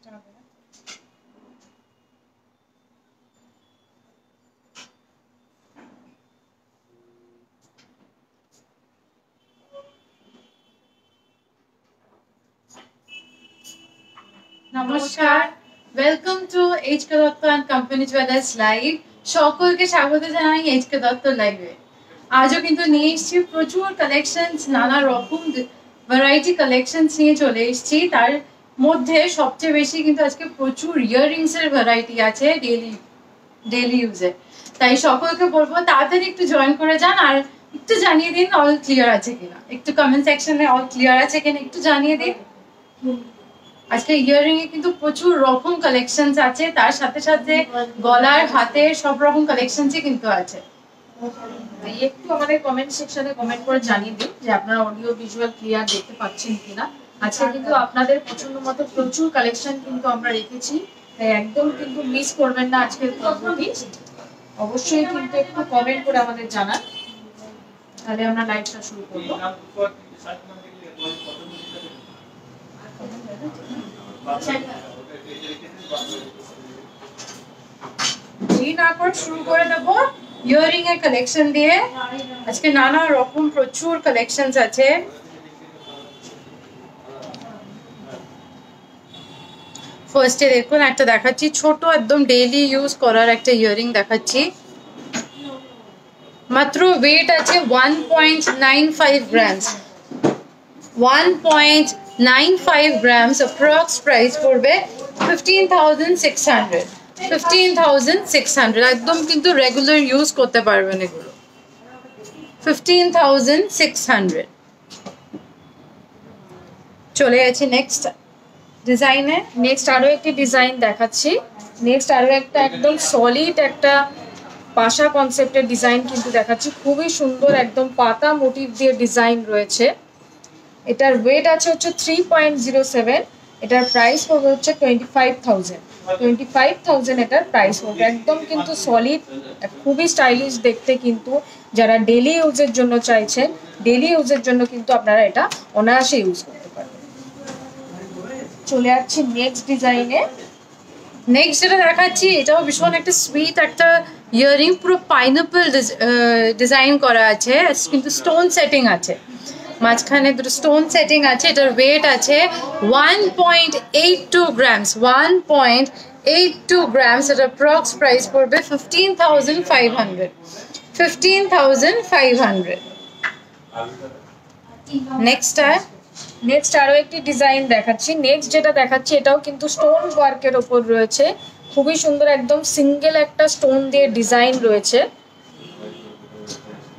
নমস্কার, welcome to HK Dutta and company jewellers live. সকলকে স্বাগত জানাই এইচকে দত্ত লাইভে। আজও কিন্তু নিয়ে এসেছি প্রচুর কালেকশনস, নানা রকম ভ্যারাইটি কালেকশনস নিয়ে চলে এসেছি। তার মধ্যে সবচেয়ে বেশি কিন্তু আজকে প্রচুর ইয়াররিংস এর ভ্যারাইটি আছে ডেইলি ইউজে। তাই সকলকে বলবো তাড়াতাড়ি একটু জয়েন করে যান, আর একটু জানিয়ে দিন অল ক্লিয়ার আছে কিনা। একটু কমেন্ট সেকশনে অল ক্লিয়ার আছে কিনা একটু জানিয়ে দিন। আজকে ইয়াররিং এ কিন্তু প্রচুর রকম কালেকশনস আছে, তার সাথে সাথে গলার হাতের সব রকম কালেকশনসই কিন্তু আছে। একটু আমাদের কমেন্ট সেকশনে কমেন্ট করে জানিয়ে দিন যে আপনারা অডিও ভিজুয়াল ক্লিয়ার দেখতে পাচ্ছেন কিনা। আজকে কিন্তু আপনাদের পছন্দ মতো প্রচুর কালেকশন কিন্তু আমরা রেখেছি, তাই একদম কিন্তু মিস করবেন না আজকের পর্বটি। অবশ্যই কিন্তু একটু কমেন্ট করে আমাদের জানান, তাহলে আমরা লাইভটা শুরু করব। দেরি না করে শুরু করে দেবো ইয়াররিং এর কালেকশন দিয়ে। আজকে নানা রকম প্রচুর কালেকশনস আছে। ফার্স্টে দেখুন একটা দেখাচ্ছি, ছোট একদম ডেইলি ইউজ করার একটা ইয়াররিং দেখাচ্ছি। মাত্র ওয়েট আছে 1.95 গ্রামস। 1.95 গ্রামস, অ্যাপ্রক্স প্রাইস পড়বে 15,600। 15,600 একদম কিন্তু রেগুলার ইউজ করতে পারবেন এগুলো। 15,600। চলে যাচ্ছি নেক্সট ডিজাইনে। নেক্সট আরো একটি ডিজাইন দেখাচ্ছি। নেক্সট আরো একটা একদম সলিড একটা পাশা কনসেপ্টের ডিজাইন কিন্তু দেখাচ্ছি। খুবই সুন্দর একদম পাতা মোটিভ দিয়ে ডিজাইন রয়েছে। এটার ওয়েট আছে হচ্ছে 3.07। এটার প্রাইস পড়বে হচ্ছে 25,000। 25,000 এটার প্রাইস পড়বে। একদম কিন্তু সলিড, খুবই স্টাইলিশ দেখতে। কিন্তু যারা ডেলি ইউজের জন্য চাইছেন, ডেলি ইউজের জন্য কিন্তু আপনারা এটা অনায়াসে ইউজ করতে পারবেন। চলে যাচ্ছি নেক্সট ডিজাইনে। নেক্সট যেটা দেখাচ্ছি এটাও ভীষণ একটা সুইট একটা ইয়াররিং, পুরো পাইনাপল ডিজাইন করা আছে, কিন্তু স্টোন সেটিং আছে, মাঝখানে দুটো স্টোন সেটিং আছে। এটার ওয়েট আছে 1.82 গ্রামস। 1.82 গ্রামস। এটার অ্যাপ্রক্স প্রাইস পড়বে 15,500। 15,500। নেক্সট আরো একটি ডিজাইন দেখাচ্ছি। নেক্সট যেটা দেখাচ্ছি এটাও কিন্তু স্টোন ওয়ার্কের ওপর রয়েছে। খুবই সুন্দর, একদম সিঙ্গেল একটা স্টোন দিয়ে ডিজাইন রয়েছে।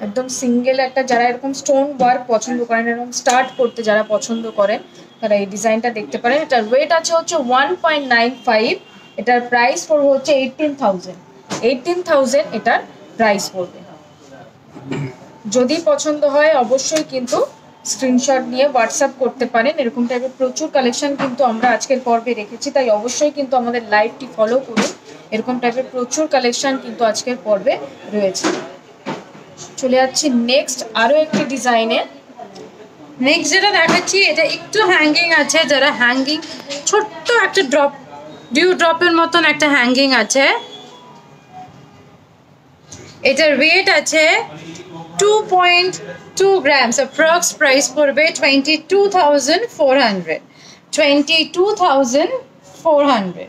একদম সিঙ্গেল একটা, যারা এরকম স্টোন ওয়ার্ক পছন্দ করেন, এরকম স্টার্ট করতে যারা পছন্দ করেন, তারা এই ডিজাইনটা দেখতে পারেন। এটার ওয়েট আছে হচ্ছে 1.95। এটার প্রাইস পড়বে হচ্ছে 18,000। 18,000 এটার প্রাইস পড়বে। যদি পছন্দ হয় অবশ্যই কিন্তু স্ক্রিনশট নিয়ে হোয়াটসঅ্যাপ করতে পারেন। এরকম টাইপের প্রচুর কালেকশন কিন্তু আমরা আজকের পর্বে রেখেছি, তাই অবশ্যই কিন্তু আমাদের লাইভটি ফলো করুন। এরকম টাইপের প্রচুর কালেকশন কিন্তু আজকের পর্বে রয়েছে। চলে যাচ্ছি নেক্সট আরো একটি ডিজাইনে। নেক্সট যেটা দেখাচ্ছি এটা একটু হ্যাঙ্গিং আছে, যারা হ্যাঙ্গিং ছোট্ট একটা ডিউ ড্রপের মতন একটা হ্যাঙ্গিং আছে। এটার ওয়েট আছে 2.2 গ্রামস। অ্যাপ্রক্স প্রাইস পড়বে 22,400। 22,400।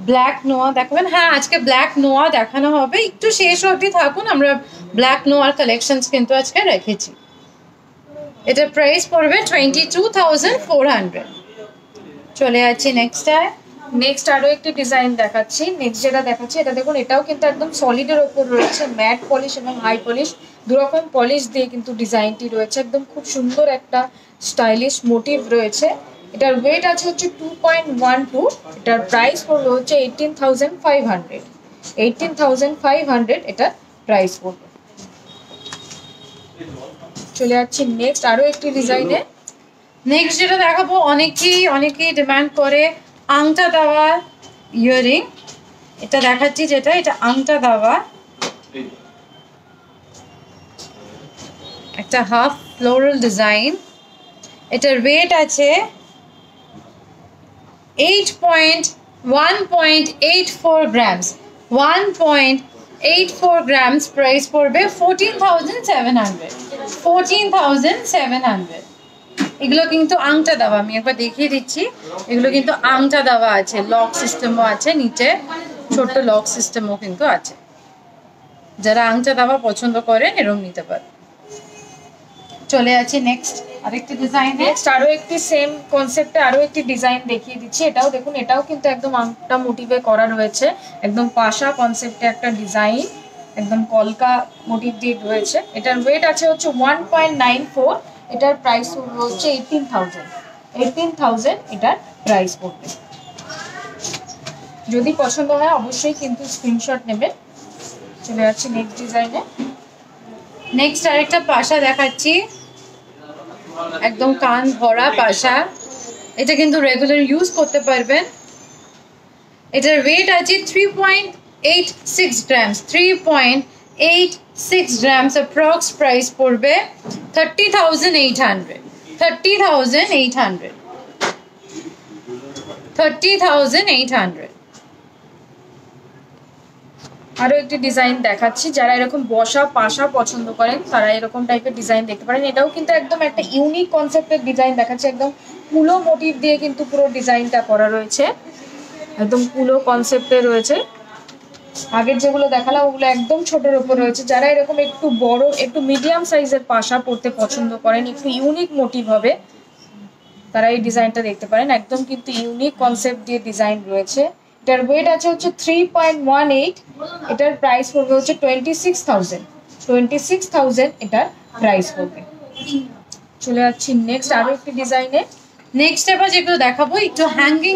ব্ল্যাক নোয়া দেখাবেন? হ্যাঁ, আজকে ব্ল্যাক নোয়া দেখানো হবে। একটু শেষ অবধি থাকুন, আমরা ব্ল্যাক নোয়ার কালেকশনস কিন্তু আজকে রেখেছি। এটার প্রাইস পড়বে 22,400। চলে যাচ্ছি নেক্সট আরো একটি ডিজাইন দেখাচ্ছি। নেক্সট যেটা দেখাচ্ছি এটা দেখুন, এটাও কিন্তু একদম সলিডের ওপর রয়েছে। ম্যাট পলিশ এবং হাই পলিশ দুরকম পলিশ দিয়ে কিন্তু ডিজাইনটি রয়েছে। একদম খুব সুন্দর একটা স্টাইলিশ মোটিভ রয়েছে। এটার ওয়েট আছে হচ্ছে 2.12। এটার প্রাইস পড়বে হচ্ছে 18,500। 18,500 এটার প্রাইস পড়বে। চলে যাচ্ছি নেক্সট আরো একটি ডিজাইনে। নেক্সট যেটা দেখাবো, অনেকেই ডিমান্ড করে আংটা দেওয়া ইয়াররিং। এটা দেখাচ্ছি যেটা, এটা আংটা দেওয়া একটা হাফ ফ্লোরাল ডিজাইন। এটার ওয়েট আছে 1.84 grams 1.84 grams price পড়বে 14,700 14,700 এগুলো কিন্তু আংটা দেওয়া আমি একবার দেখিয়ে দিচ্ছি এগুলো কিন্তু আংটা দেওয়া আছে লক সিস্টেমও আছে নিচে ছোট লক সিস্টেমও কিন্তু আছে যারা আংটা দেওয়া পছন্দ করেন এরকম নিতে পারেন চলে যাচ্ছে নেক্সট আরেকটা ডিজাইন নেক্সট আরো একটি সেম কনসেপ্টে আরো একটি ডিজাইন দেখিয়ে দিচ্ছি এটাও দেখুন এটাও কিন্তু একদম আংটা মোটিভে করা রয়েছে একদম পাশা কনসেপ্টে একটা ডিজাইন একদম কলকা মোটিভ দিয়ে রয়েছে এটার ওয়েট আছে হচ্ছে 1.94 এটার প্রাইস হচ্ছে 18,000 এটার প্রাইস পড়বে যদি পছন্দ হয় অবশ্যই কিন্তু স্ক্রিনশট নেবেন চলে যাচ্ছি নেক্সট ডিজাইনে নেক্সট আরেকটা পাশা দেখাচ্ছি একদম কান ভরা পাশা এটা কিন্তু রেগুলার ইউজ করতে পারবেন এটার ওয়েট আছে 3.86 grams 3.86 grams approx price পড়বে 30,800 আরো একটি ডিজাইন দেখাচ্ছি যারা এরকম বসা পাশা পছন্দ করেন তারা এরকম টাইপের ডিজাইন দেখতে পারেন এটাও কিন্তু একদম একটা ইউনিক কনসেপ্টের ডিজাইন দেখাচ্ছে একদম কুলো মোটিভ দিয়ে কিন্তু পুরো ডিজাইনটা করা রয়েছে একদম কুলো কনসেপ্টে রয়েছে আগের যেগুলো দেখালাম ওগুলো একদম ছোটের উপর রয়েছে যারা এরকম একটু বড় একটু মিডিয়াম সাইজের পাশা পরতে পছন্দ করেন একটু ইউনিক মোটিভ হবে তারা এই ডিজাইনটা দেখতে পারেন একদম কিন্তু ইউনিক কনসেপ্ট দিয়ে ডিজাইন রয়েছে এটার ওয়েট আছে হচ্ছে 3.18 এটার প্রাইস পড়বে হচ্ছে 26,000 এটার প্রাইস পড়বে চলে যাচ্ছি নেক্সট আরো একটি ডিজাইনে নেক্সট এবার যেগুলো দেখাবো একটু হ্যাঙ্গিং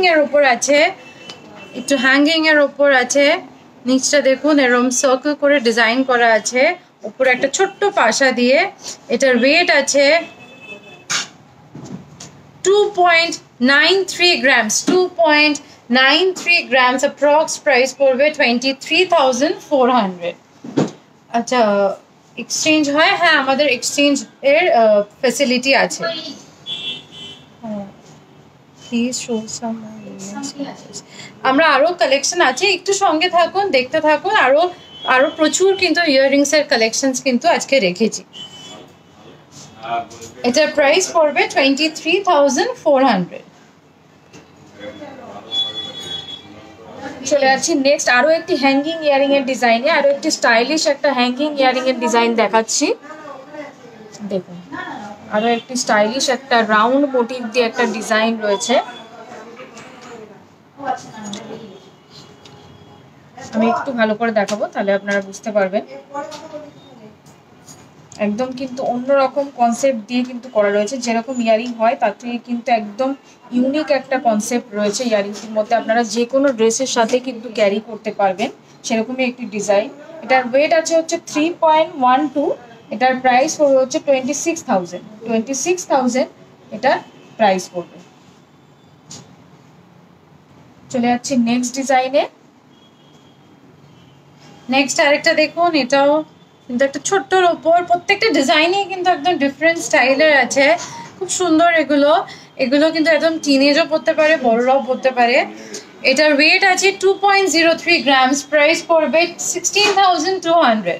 এর উপর আছে নিচটা দেখুন এরকম সার্কেল করে ডিজাইন করা আছে উপরে একটা ছোট্ট পাশা দিয়ে এটার ওয়েট আছে 2.93 grams 2.93 grams approx price পড়বে 23,400 আচ্ছা এক্সচেঞ্জ হয় হ্যাঁ আমাদের এক্সচেঞ্জ এর ফ্যাসিলিটি আছে Please show some আমরা আরো কালেকশন আছে একটু সঙ্গে থাকুন দেখতে থাকুন আরো প্রচুর কিন্তু ইয়াররিংস এর কালেকশনস কিন্তু আজকে রেখেছি এটার প্রাইস পড়বে 23,400 চলে যাচ্ছি নেক্সট আরো একটি হ্যাঙ্গিং ইয়ারিং এর ডিজাইনে আরো একটি স্টাইলিশ একটা হ্যাঙ্গিং ইয়ারিং এর ডিজাইন দেখাচ্ছি দেখুন আরো একটি স্টাইলিশ একটা রাউন্ড মোটিভ দিয়ে একটা ডিজাইন রয়েছে আমি একটু ভালো করে দেখাবো তাহলে আপনারা বুঝতে পারবেন একদম কিন্তু অন্যরকম কনসেপ্ট দিয়ে কিন্তু করা রয়েছে যেরকম ইয়ারিং হয় তার থেকে কিন্তু একদম ইউনিক একটা কনসেপ্ট রয়েছে ইয়ারিংটির মধ্যে আপনারা যে কোনো ড্রেসের সাথে কিন্তু ক্যারি করতে পারবেন সেরকমই একটি ডিজাইন এটার ওয়েট আছে হচ্ছে 3.12 এটার প্রাইস পড়বে হচ্ছে 26,000 এটার প্রাইস পড়বে চলে যাচ্ছি নেক্সট ডিজাইনে নেক্সট আরেকটা দেখুন এটাও কিন্তু একটা ছোট্টর উপর প্রত্যেকটা ডিজাইনই কিন্তু একদম ডিফারেন্ট স্টাইলের আছে খুব সুন্দর এগুলো কিন্তু একদম টিনেজও পরতে পারে বড়রাও পরতে পারে এটার ওয়েট আছে 2.03 গ্রামস প্রাইস পড়বে 16,200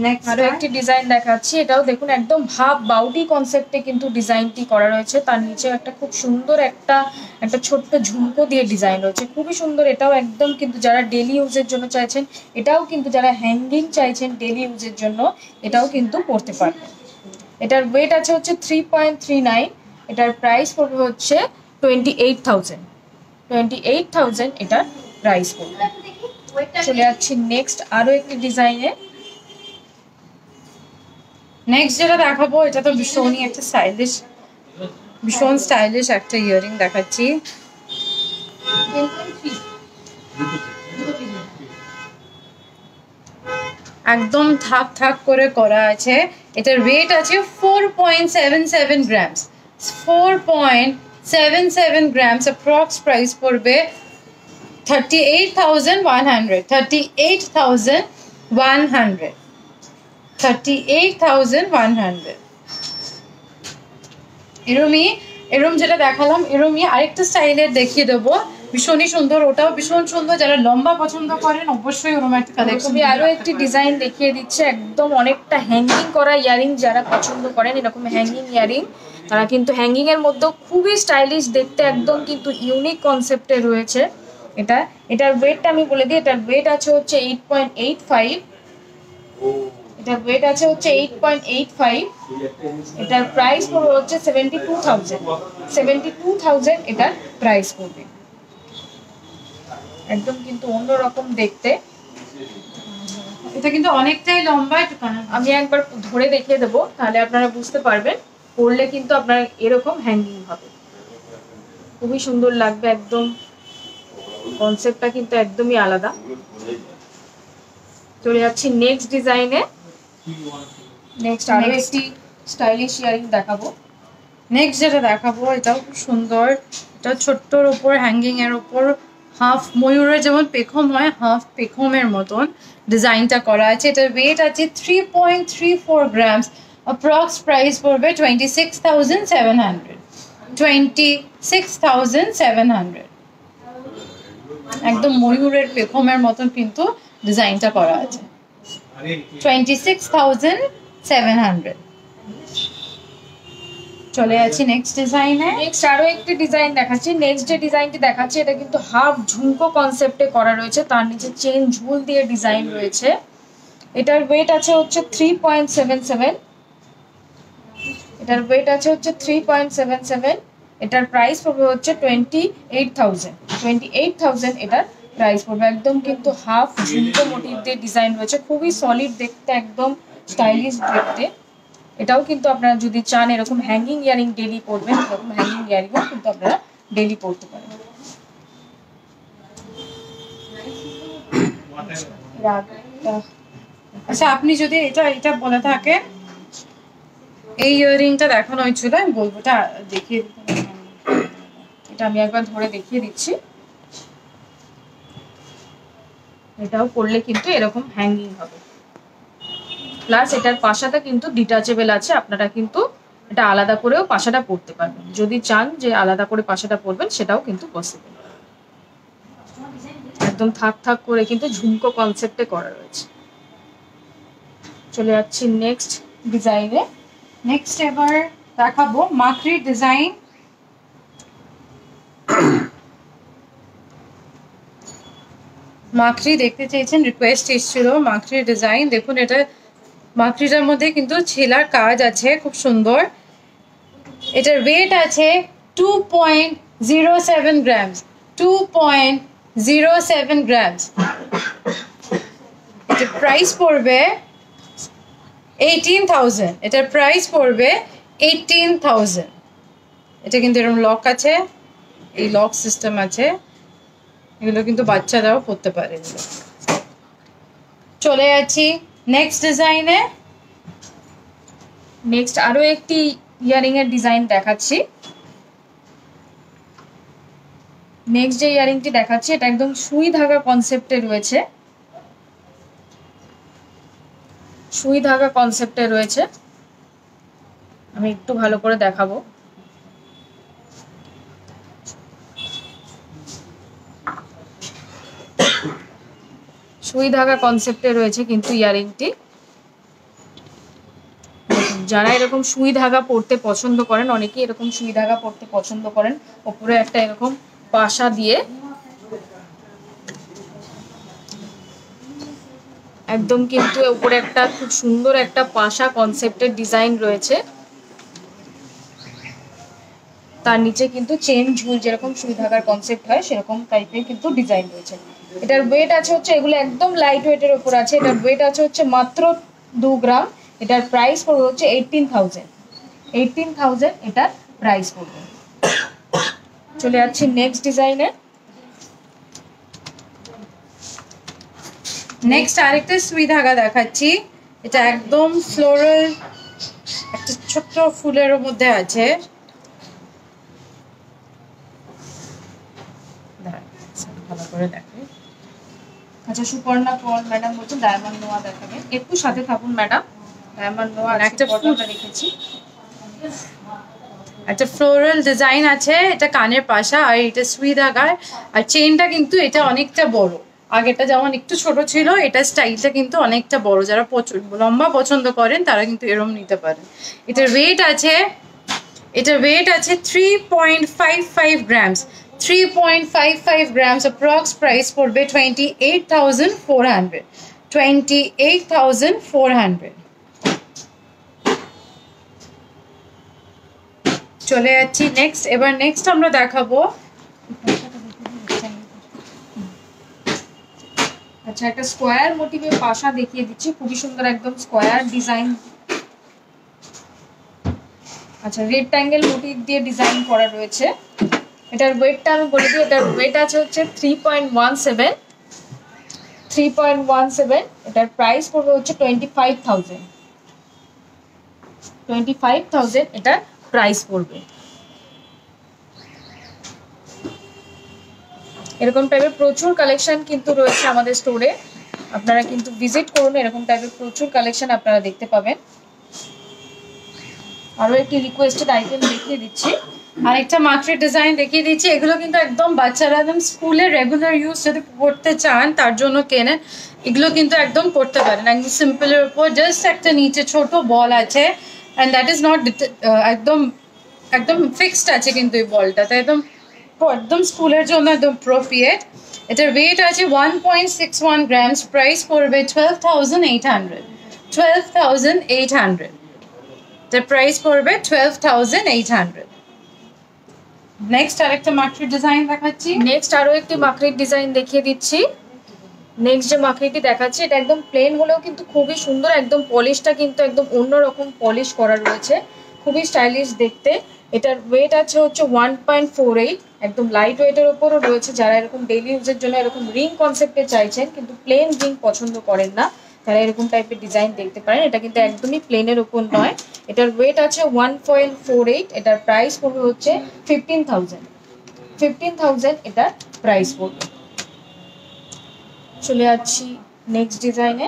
নেক্সট আরো একটি ডিজাইন দেখাচ্ছি এটাও দেখুন একদম ভাব বাউটি কনসেপ্টে কিন্তু ডিজাইনটি করা রয়েছে তার নিচে একটা খুব সুন্দর একটা ছোট্ট ঝুমকো দিয়ে ডিজাইন রয়েছে খুবই সুন্দর এটাও একদম কিন্তু যারা ডেলি ইউজের জন্য চাইছেন এটাও কিন্তু যারা হ্যাঙ্গিং চাইছেন ডেলি ইউজের জন্য এটাও কিন্তু পরতে পারবেন এটার ওয়েট আছে হচ্ছে 3.39 এটার প্রাইস পড়বে হচ্ছে 28,000 এটার প্রাইস পড়বে চলে যাচ্ছি নেক্সট আরো একটি ডিজাইনে নেক্সট যেটা দেখাবো এটা তো ভীষণই একটা ভীষণ স্টাইলিশ একটা ইয়ারিং দেখাচ্ছি একদম থাক থাক করে করা আছে এটার ওয়েট আছে 4.77 গ্রামস 4.77 গ্রামস অ্যাপ্রক্স প্রাইস পড়বে 38,100 38,100। এরম যেটা দেখালাম এরমই আরেকটা স্টাইলের দেখিয়ে দেবো, ভীষণই সুন্দর, ওটাও ভীষণ সুন্দর। যারা লম্বা পছন্দ করেন অবশ্যই ওরম একটা কালেকশন। আরো একটি ডিজাইন দেখিয়ে দিচ্ছে, একদম অনেকটা হ্যাঙ্গিং করা ইয়ারিং যারা পছন্দ করেন, এরকম হ্যাঙ্গিং ইয়ারিং, তারা কিন্তু হ্যাঙ্গিং এর মধ্যে খুবই স্টাইলিশ দেখতে, একদম কিন্তু ইউনিক কনসেপ্টে রয়েছে এটা। এটার ওয়েটটা আমি বলে দিই, এটার ওয়েট আছে হচ্ছে 8.85, এটার ওয়েট আছে হচ্ছে 8.85। এটার প্রাইস পড়বে হচ্ছে 72,000 এটার প্রাইস পড়বে। একদম কিন্তু অন্যরকম দেখতে, এটা কিন্তু অনেকটাই লম্বা। আমি একবার ধরে দেখিয়ে দেবো, তাহলে আপনারা বুঝতে পারবেন। পরলে কিন্তু আপনার এরকম হ্যাঙ্গিং হবে, খুবই সুন্দর লাগবে, একদম কনসেপ্টটা কিন্তু একদমই আলাদা। চলে যাচ্ছি নেক্সট ডিজাইনে। নেক্সট আরো একটি স্টাইলিশ ইয়ারিং দেখাবো। নেক্সট যেটা দেখাবো এটাও খুব সুন্দর, এটা ছোট্টর উপর হ্যাঙ্গিং এর উপর হাফ ময়ূরের যেমন পেখম হয়, হাফ পেখমের মতন ডিজাইনটা করা আছে। এটার ওয়েট আছে 3.34 গ্রামস। অ্যাপ্রক্স প্রাইস পড়বে 26,700। 26,700। একদম ময়ূরের পেখমের মতন কিন্তু ডিজাইনটা করা আছে। 26,700। চলে যাচ্ছি নেক্সট ডিজাইনে। নেক্সট আরো একটি ডিজাইন দেখাচ্ছি। নেক্সট যে ডিজাইনটি দেখাচ্ছি এটা কিন্তু হাফ ঝুমকো কনসেপ্টে করা রয়েছে, তার নিচে চেন ঝুল দিয়ে ডিজাইন রয়েছে। এটার ওয়েট আছে হচ্ছে 3.77। এটার ওয়েট আছে হচ্ছে 3.77। এটার প্রাইস পড়বে হচ্ছে 28,000। 28,000 এটার প্রাইস পড়বে। একদম কিন্তু হাফ ঝুমকো মোটিভ দিয়ে ডিজাইন রয়েছে, খুবই সলিড দেখতে, একদম স্টাইলিশ দেখতে। এটাও কিন্তু আপনারা যদি চান এরকম হ্যাঙ্গিং ইয়ারিং ডেলি পরবেন, এরকম হ্যাঙ্গিং ইয়ারিংও কিন্তু আপনারা ডেলি পরতে পারেন। আচ্ছা, আপনি যদি এটা বলে থাকেন, এই ইয়ারিংটা দেখানো হয়েছিল, আমি বলবো এটা দেখিয়ে দিতে। এটা আমি একবার ধরে দেখিয়ে দিচ্ছি। এটাও পরলে কিন্তু এরকম হ্যাঙ্গিং হবে, প্লাস এটার পাশাটা কিন্তু ডিটাচেবল আছে, আপনারা কিন্তু এটা আলাদা করেও পাশাটা পরতে পারবেন। যদি চান যে আলাদা করে পাশাটা পরবেন সেটাও কিন্তু পসিবল। একদম থাক থাক করে কিন্তু ঝুমকো কনসেপ্টে করা রয়েছে। চলে যাচ্ছি নেক্সট ডিজাইনে। নেক্সট এবার দেখাবো মাকড়ির ডিজাইন। মাকড়ি দেখতে চেয়েছেন, রিকোয়েস্ট এসেছিল মাকড়ির ডিজাইন। দেখুন এটা মাকড়িটার মধ্যে কিন্তু ছেলার কাজ আছে, খুব সুন্দর। এটার ওয়েট আছে 2.07 গ্রামস। 2.07 গ্রামস। এটার প্রাইস পড়বে 18,000। এটার প্রাইস পড়বে 18,000। এটা কিন্তু এরকম লক আছে, এই লক সিস্টেম আছে, এগুলো কিন্তু বাচ্চারাও পরতে পারে। চলে যাচ্ছি নেক্সট ডিজাইনে। নেক্সট আরো একটি ইয়ারিং এর ডিজাইন দেখাচ্ছি। নেক্সট যে ইয়ারিংটি দেখাচ্ছি এটা একদম সুই ধাগা কনসেপ্টে রয়েছে, সুই ধাগা কনসেপ্টে রয়েছে। আমি একটু ভালো করে দেখাবো। সুই ধাগা কনসেপ্টে রয়েছে কিন্তু ইয়ারিংটি। যারা এরকম সুই ধাগা পরতে পছন্দ করেন, অনেকেই এরকম সুই ধাগা পরতে পছন্দ করেন, ওপরে একটা এরকম পাশা দিয়ে একদম কিন্তু উপরে একটা খুব সুন্দর একটা পাশা কনসেপ্টের ডিজাইন রয়েছে, তার নিচে কিন্তু চেন ঝুল যেরকম সুই ধাগার কনসেপ্ট হয় সেরকম টাইপের কিন্তু ডিজাইন রয়েছে। এটার ওয়েট আছে হচ্ছে, এগুলো একদম লাইট ওয়েটের উপর আছে, এটার ওয়েট আছে হচ্ছে মাত্র 2 গ্রাম। এটার প্রাইস পড়বে হচ্ছে 18,000। 18,000 এটার প্রাইস পড়বে। চলে যাচ্ছি নেক্সট ডিজাইনে। নেক্সট আরেকটা সুই ধাগা দেখাচ্ছি। এটা একদম ফ্লোরাল একটা ছোট্ট ফুলের মধ্যে আছে। ভালো করে দেখে। আচ্ছা, সুপর্ণা পল ম্যাডাম বলছেন ডায়মন্ড নোয়া দেখাবেন, একটু সাথে থাকুন ম্যাডাম। ডায়মন্ড নোয়া একটা বটনটা রেখেছি, একটা ফ্লোরাল ডিজাইন আছে, এটা কানের পাশা আর এটা সুই দাগার, আর চেনটা কিন্তু এটা অনেকটা বড়, আগেটা যেমন একটু ছোট ছিল, এটা স্টাইলটা কিন্তু অনেকটা বড়। যারা লম্বা পছন্দ করেন তারা কিন্তু এরম নিতে পারেন। এটার ওয়েট আছে 3.55 গ্রামস, 3.55 গ্রামস। অ্যাপ্রক্স প্রাইস পড়বে 28,400, 28,400। চলে যাচ্ছি নেক্সট। এবার নেক্সট আমরা দেখাবো, আচ্ছা একটা স্কোয়ার মোটিভের পাশা দেখিয়ে দিচ্ছি, খুবই সুন্দর একদম স্কোয়ার ডিজাইন। আচ্ছা রেক্ট্যাঙ্গেল মোটিভ দিয়ে ডিজাইন করা রয়েছে। এটার ওয়েটটা আমি বলে দিই, এটার ওয়েট আছে হচ্ছে 3.17। এটার প্রাইস পড়বে হচ্ছে 25,000 এটার প্রাইস পড়বে। এরকম টাইপের প্রচুর কালেকশন কিন্তু রয়েছে আমাদের স্টোরে, আপনারা কিন্তু ভিজিট করুন, এরকম টাইপের প্রচুর কালেকশন আপনারা দেখতে পাবেন। আরো একটি রিকোয়েস্টেড আইটেম দেখিয়ে দিচ্ছি, আরেকটা মাত্রের ডিজাইন দেখিয়ে দিচ্ছি। এগুলো কিন্তু একদম বাচ্চারা একদম স্কুলে রেগুলার ইউজ যদি করতে চান তার জন্য কেনেন, এগুলো কিন্তু একদম করতে পারেন। একদম সিম্পলের উপর জাস্ট একটা নিচে ছোট বল আছে, অ্যান্ড দ্যাট ইজ নট একদম একদম ফিক্সড আছে কিন্তু এই বলটা, তাই একদম একদম স্কুলের জন্য একদম অ্যাপ্রোপ্রিয়েট। এটার ওয়েট আছে 1.61 গ্রামস, প্রাইস পড়বে 12,800, 12,800। এটার প্রাইস পড়বে 12,800। নেক্সট আরেকটা মাকড়ির ডিজাইন দেখাচ্ছি। নেক্সট আরো একটি মাকড়ির ডিজাইন দেখিয়ে দিচ্ছি। নেক্সট যে মাকড়িটি দেখাচ্ছি এটা একদম প্লেন হলেও কিন্তু খুবই সুন্দর, একদম পলিশটা কিন্তু একদম অন্যরকম পলিশ করা রয়েছে, খুবই স্টাইলিশ দেখতে। এটার ওয়েট আছে হচ্ছে 1.48, একদম লাইট ওয়েটের ওপরও রয়েছে। যারা এরকম ডেইলি ইউজের জন্য এরকম রিং কনসেপ্টে চাইছেন কিন্তু প্লেন রিং পছন্দ করেন না, তারা এরকম টাইপের ডিজাইন দেখতে পারেন। এটা কিন্তু একদমই প্লেনের ওপর নয়। এটার ওয়েট আছে 1.48, এটার প্রাইস পড়বে হচ্ছে 15,000 এটার প্রাইস পড়বে। চলে যাচ্ছি নেক্সট ডিজাইনে।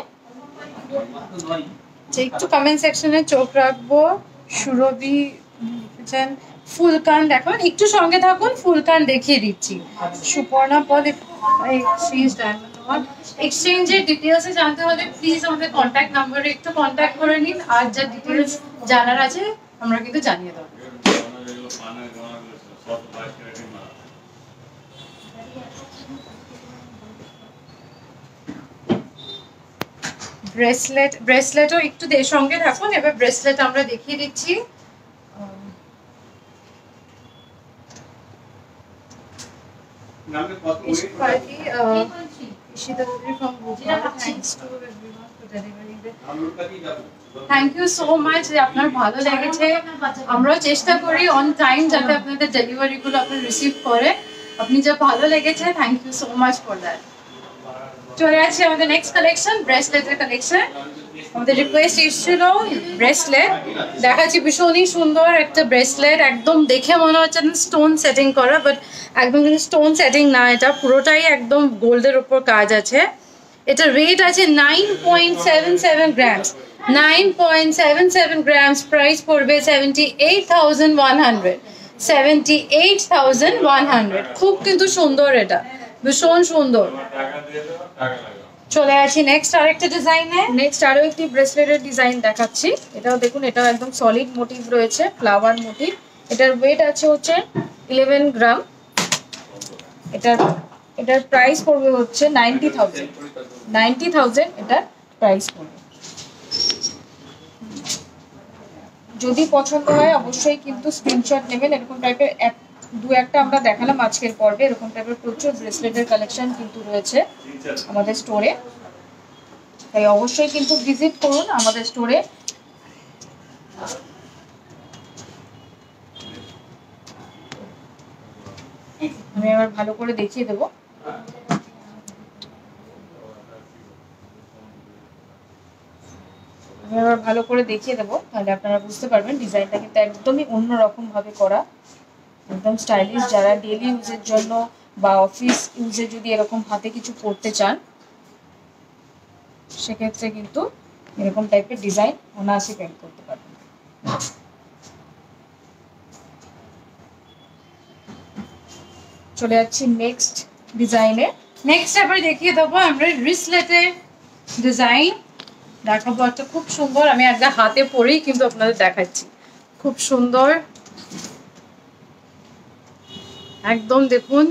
একটু কমেন্ট সেকশনে চোখ রাখবো। সুরভি ফুলকান দেখুন, একটু সঙ্গে থাকুন, ফুলকান দেখিয়ে দিচ্ছি। সুপর্ণা পদ এক্সচেঞ্জের ডিটেলসে জানতে হলে প্লিজ আমাদের কন্ট্যাক্ট নাম্বারে একটু কন্ট্যাক্ট করে নিন, আর যা ডিটেলস জানার আছে আমরা কিন্তু জানিয়ে দেবো। ব্রেসলেটও একটু সঙ্গে থাকুন। এবার ব্রেসলেট আমরা দেখিয়ে দিচ্ছি। থ্যাংক ইউ সো মাচ, আপনার ভালো লেগেছে। আমরাও চেষ্টা করি অন টাইম যাতে আপনাদের ডেলিভারি গুলো আপনি রিসিভ করে। আপনি যা ভালো লেগেছে, thank you so much for that. চলে আসছে আমাদের নেক্সট কালেকশন, ব্রেসলেটের কালেকশন। আমাদের রিকোয়েস্ট এসেছিল ব্রেসলেট দেখাচ্ছি, ভীষণই সুন্দর একটা ব্রেসলেট, একদম দেখে মনে হচ্ছে স্টোন সেটিং করা, বাট একদম কিন্তু স্টোন সেটিং না, এটা পুরোটাই একদম গোল্ডের উপর কাজ আছে। এটার ওয়েট আছে 9.77 গ্রামস, 9.77 গ্রামস, প্রাইস পড়বে 78,100, 78,100। খুব কিন্তু সুন্দর, এটা ভীষণ সুন্দর। চলে আসি নেক্সট আরেকটা ডিজাইনে। নেক্সট আরো একটি ব্রেসলেটের ডিজাইন দেখাচ্ছি। এটাও দেখুন, এটাও একদম সলিড মোটিভ রয়েছে, ফ্লাওয়ার মোটিভ। এটার ওয়েট আছে হচ্ছে 11 গ্রাম। এটার প্রাইস পড়বে হচ্ছে 90,000 এটার প্রাইস পড়বে। যদি পছন্দ হয় অবশ্যই কিন্তু স্ক্রিনশট নেবেন। এরকম টাইপের দু একটা আমরা দেখালাম আজকের পর্বে, এরকম টাইপের প্রচুর ব্রেসলেটের কালেকশন কিন্তু রয়েছে আমাদের স্টোরে, তাই অবশ্যই কিন্তু ভিজিট করুন আমাদের স্টোরে। আমি এবার ভালো করে দেখিয়ে দেবো। তাহলে আপনারা বুঝতে পারবেন ডিজাইনটা কিন্তু একদমই অন্যরকম ভাবে করা, একদম স্টাইলিশ। যারা ডেইলি ইউজের জন্য বা অফিস ইউজে যদি এরকম হাতে কিছু পরতে চান সেক্ষেত্রে কিন্তু এরকম টাইপের ডিজাইন অনায়াসে ক্যারি করতে পারবেন। চলে যাচ্ছি নেক্সট ডিজাইনে। নেক্সট এবার দেখিয়ে দেবো আমরা রিসলেটের ডিজাইন দেখাবো একটা খুব সুন্দর, আমি একটা হাতে পরেই কিন্তু আপনাদের দেখাচ্ছি, খুব সুন্দর একদম দেখুন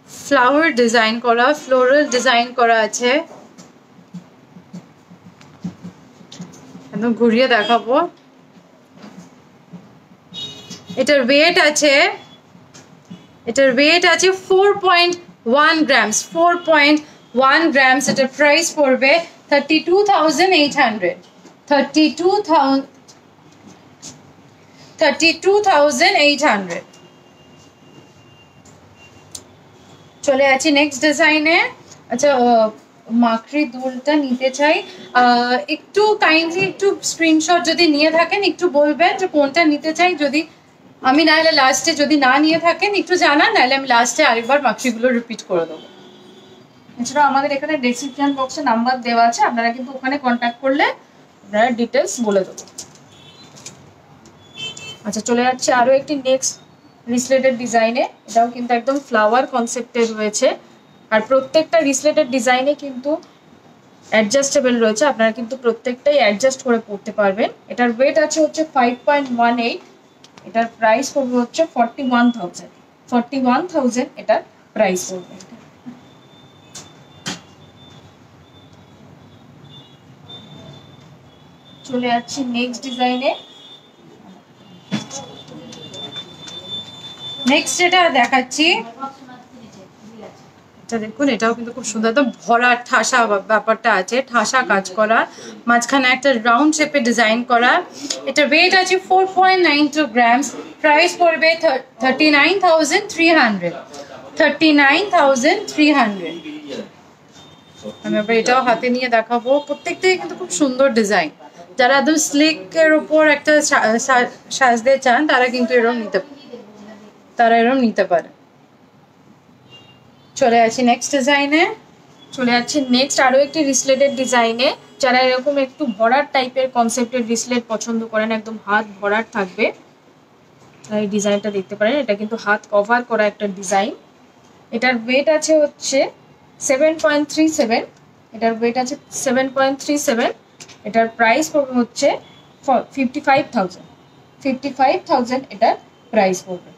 ফ্লাওয়ার ডিজাইন করা, ফ্লোরাল ডিজাইন করা আছে, একদম ঘুরিয়ে দেখাবো। এটার ওয়েট আছে 4.1 গ্রামস, 4.1 গ্রামস। এটার প্রাইস পড়বে 32,800, 32,800। চলে আছি নেক্সট ডিজাইনে। আচ্ছা, মাকড়ি দুলটা নিতে চাই, একটু কাইন্ডলি একটু স্ক্রিনশট যদি নিয়ে থাকেন একটু বলবেন যে কোনটা নিতে চাই, যদি আমি নাহলে লাস্টে যদি না নিয়ে থাকেন একটু জানান, নাহলে আমি লাস্টে আরেকবার মাকড়িগুলো রিপিট করে দেবো। এছাড়াও আমাদের এখানে ডেসক্রিপশন বক্সে নাম্বার দেওয়া আছে, আপনারা কিন্তু ওখানে কন্ট্যাক্ট করলে আপনারা ডিটেলস বলে দেবো। আচ্ছা, চলে যাচ্ছে আরও একটি নেক্সট রিসলেটেড ডিজাইনে। এটাও কিন্তু একদম ফ্লাওয়ার কনসেপ্টের রয়েছে, আর প্রত্যেকটা রিসলেটেড ডিজাইনে কিন্তু অ্যাডজাস্টেবল রয়েছে, আপনারা কিন্তু প্রত্যেকটাই অ্যাডজাস্ট করে পড়তে পারবেন। এটার ওয়েট আছে হচ্ছে 5.18, এটার প্রাইস পড়বে হচ্ছে 41,000, 41,000 এটার প্রাইস পড়বে। চলে যাচ্ছি নেক্সট ডিজাইনে। নেক্সট যেটা দেখাচ্ছি, এটা দেখুন, এটাও কিন্তু খুব সুন্দর, একদম ভরা ঠাসা ব্যাপারটা আছে, ঠাসা কাজ করা, মাঝখানে একটা রাউন্ড শেপে ডিজাইন করা। এটা ওয়েট আছে 4.92 গ্রামস, প্রাইস পড়বে 39,300, 39,300। আমি আবার এটাও হাতে নিয়ে দেখাবো। প্রত্যেকটাই কিন্তু খুব সুন্দর ডিজাইন, যারা একদম স্লিকের উপর একটা সাজতে চান তারা কিন্তু এরকম নিতে পারে। চলে আসি নেক্সট ডিজাইনে। চলে যাচ্ছে নেক্সট আরও একটি রিসলেটেড ডিজাইনে। যারা এরকম একটু ভরাট টাইপের কনসেপ্টের রিসলেট পছন্দ করেন, একদম হাত ভরাট থাকবে, এই ডিজাইনটা দেখতে পারেন। এটা কিন্তু হাত কভার করা একটা ডিজাইন। এটার ওয়েট আছে হচ্ছে 7.37, এটার ওয়েট আছে 7.37। এটার প্রাইস পড়বে হচ্ছে 55,000, 55,000 এটার প্রাইস পড়বে।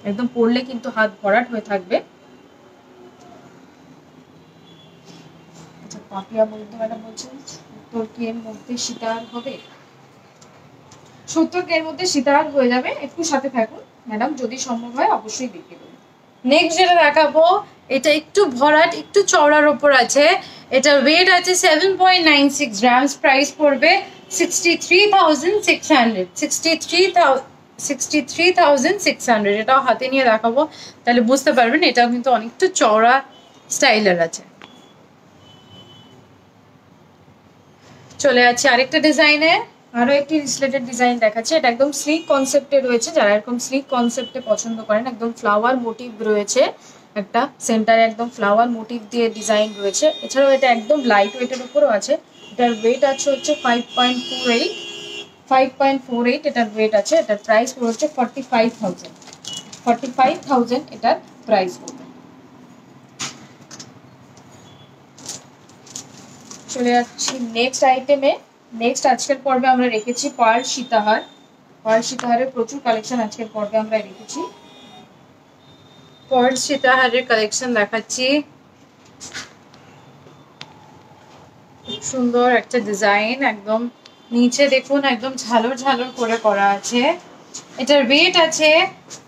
একদম পরলে কিন্তু হাত ভরাট হয়ে থাকবে। আচ্ছা, পাপিয়া বলতে ম্যাডাম বলছেন 70K এর মধ্যে সীতাহার হবে, 70K এর মধ্যে সীতাহার হয়ে যাবে। একটু সাথে থাকুন ম্যাডাম, যদি সম্ভব হয় অবশ্যই দেখিয়ে দেবেন। নেক্সট যেটা দেখাবো, এটা একটু ভরাট, একটু চওড়ার ওপর আছে। এটার ওয়েট আছে 7.96 গ্রামস, প্রাইস পড়বে 63,600, 63,600। এটাও হাতে নিয়ে দেখাবো, তাহলে বুঝতে পারবেন এটাও কিন্তু অনেকটা চওড়া স্টাইলের আছে। চলে যাচ্ছে আরেকটা ডিজাইনে। আরো একটি রিসলেটেড ডিজাইন দেখাচ্ছে। এটা একদম স্লিক কনসেপ্টে রয়েছে, যারা এরকম স্লিক কনসেপ্টে পছন্দ করেন। একদম ফ্লাওয়ার মোটিভ রয়েছে, একটা সেন্টারে একদম ফ্লাওয়ার মোটিভ দিয়ে ডিজাইন রয়েছে। এছাড়াও এটা একদম লাইট ওয়েটের উপরও আছে। এটার ওয়েট আছে হচ্ছে 5.48, 5.48 এটার ওয়েট আছে। এটার প্রাইস হচ্ছে 45,000, 45,000 এটার প্রাইস পড়বে। চলে যাচ্ছি নেক্সট আইটেমে। নেক্সট আজকের পর্বে আমরা রেখেছি পার্ল সীতাহার। পার্ল সীতাহারের প্রচুর কালেকশন আজকের পর্বে আমরা রেখেছি। পার্ল সীতাহারের কালেকশন দেখাচ্ছি। খুব সুন্দর একটা ডিজাইন, একদম নিচে দেখুন একদম ঝালর ঝালর করে করা আছে। এটার ওয়েট আছে